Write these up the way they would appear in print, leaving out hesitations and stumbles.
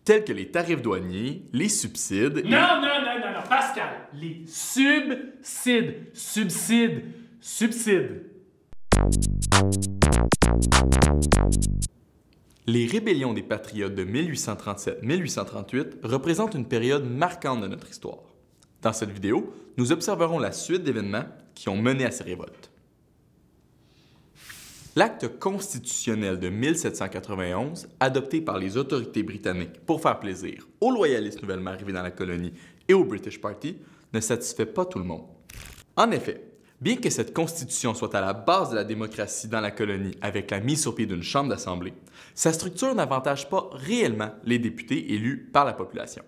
tels que les tarifs douaniers, les subsides... Non, Pascal! Les subsides. Les rébellions des Patriotes de 1837-1838 représentent une période marquante de notre histoire. Dans cette vidéo, nous observerons la suite d'événements qui ont mené à ces révoltes. L'acte constitutionnel de 1791, adopté par les autorités britanniques pour faire plaisir aux loyalistes nouvellement arrivés dans la colonie et au British Party, ne satisfait pas tout le monde. En effet, bien que cette constitution soit à la base de la démocratie dans la colonie avec la mise sur pied d'une chambre d'assemblée, sa structure n'avantage pas réellement les députés élus par la population.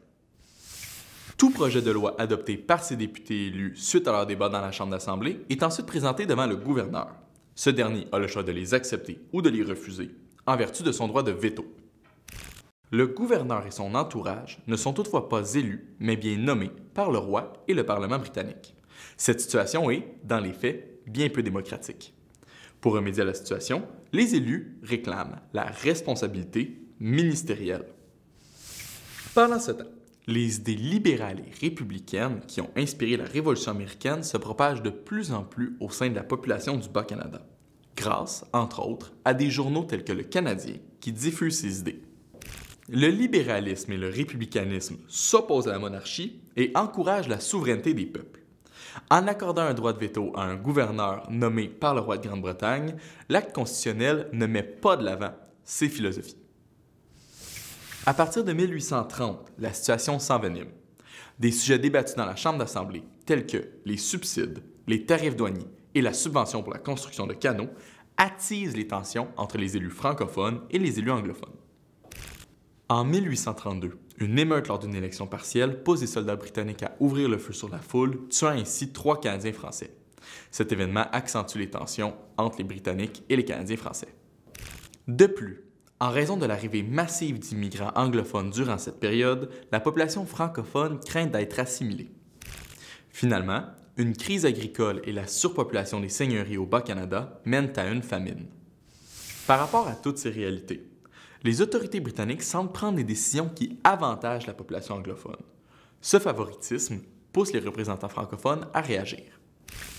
Tout projet de loi adopté par ces députés élus suite à leur débat dans la chambre d'assemblée est ensuite présenté devant le gouverneur. Ce dernier a le choix de les accepter ou de les refuser, en vertu de son droit de veto. Le gouverneur et son entourage ne sont toutefois pas élus, mais bien nommés par le roi et le Parlement britannique. Cette situation est, dans les faits, bien peu démocratique. Pour remédier à la situation, les élus réclament la responsabilité ministérielle. Pendant ce temps, les idées libérales et républicaines qui ont inspiré la Révolution américaine se propagent de plus en plus au sein de la population du Bas-Canada, grâce, entre autres, à des journaux tels que Le Canadien qui diffusent ces idées. Le libéralisme et le républicanisme s'opposent à la monarchie et encouragent la souveraineté des peuples. En accordant un droit de veto à un gouverneur nommé par le roi de Grande-Bretagne, l'acte constitutionnel ne met pas de l'avant ces philosophies. À partir de 1830, la situation s'envenime. Des sujets débattus dans la Chambre d'Assemblée, tels que les subsides, les tarifs douaniers et la subvention pour la construction de canaux, attisent les tensions entre les élus francophones et les élus anglophones. En 1832, une émeute lors d'une élection partielle pousse des soldats britanniques à ouvrir le feu sur la foule, tuant ainsi 3 Canadiens français. Cet événement accentue les tensions entre les Britanniques et les Canadiens français. De plus, en raison de l'arrivée massive d'immigrants anglophones durant cette période, la population francophone craint d'être assimilée. Finalement, une crise agricole et la surpopulation des seigneuries au Bas-Canada mènent à une famine. Par rapport à toutes ces réalités, les autorités britanniques semblent prendre des décisions qui avantagent la population anglophone. Ce favoritisme pousse les représentants francophones à réagir.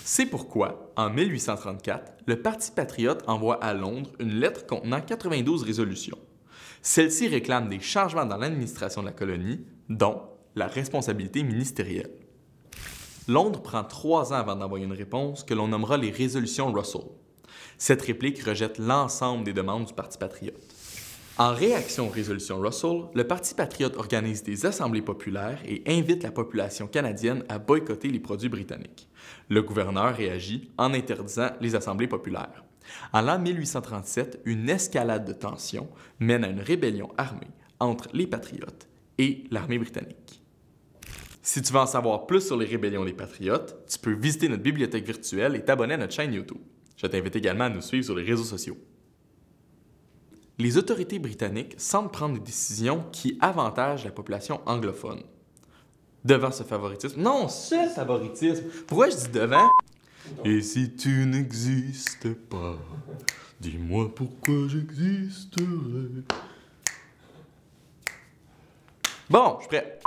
C'est pourquoi, en 1834, le Parti patriote envoie à Londres une lettre contenant 92 résolutions. Celle-ci réclame des changements dans l'administration de la colonie, dont la responsabilité ministérielle. Londres prend 3 ans avant d'envoyer une réponse que l'on nommera les résolutions Russell. Cette réplique rejette l'ensemble des demandes du Parti patriote. En réaction aux résolutions Russell, le Parti patriote organise des assemblées populaires et invite la population canadienne à boycotter les produits britanniques. Le gouverneur réagit en interdisant les assemblées populaires. En l'an 1837, une escalade de tensions mène à une rébellion armée entre les patriotes et l'armée britannique. Si tu veux en savoir plus sur les rébellions des patriotes, tu peux visiter notre bibliothèque virtuelle et t'abonner à notre chaîne YouTube. Je t'invite également à nous suivre sur les réseaux sociaux. Les autorités britanniques semblent prendre des décisions qui avantagent la population anglophone. Devant ce favoritisme... Non, ce favoritisme! Pourquoi je dis devant? Et si tu n'existes pas, dis-moi pourquoi j'existerais. Bon, je suis prêt.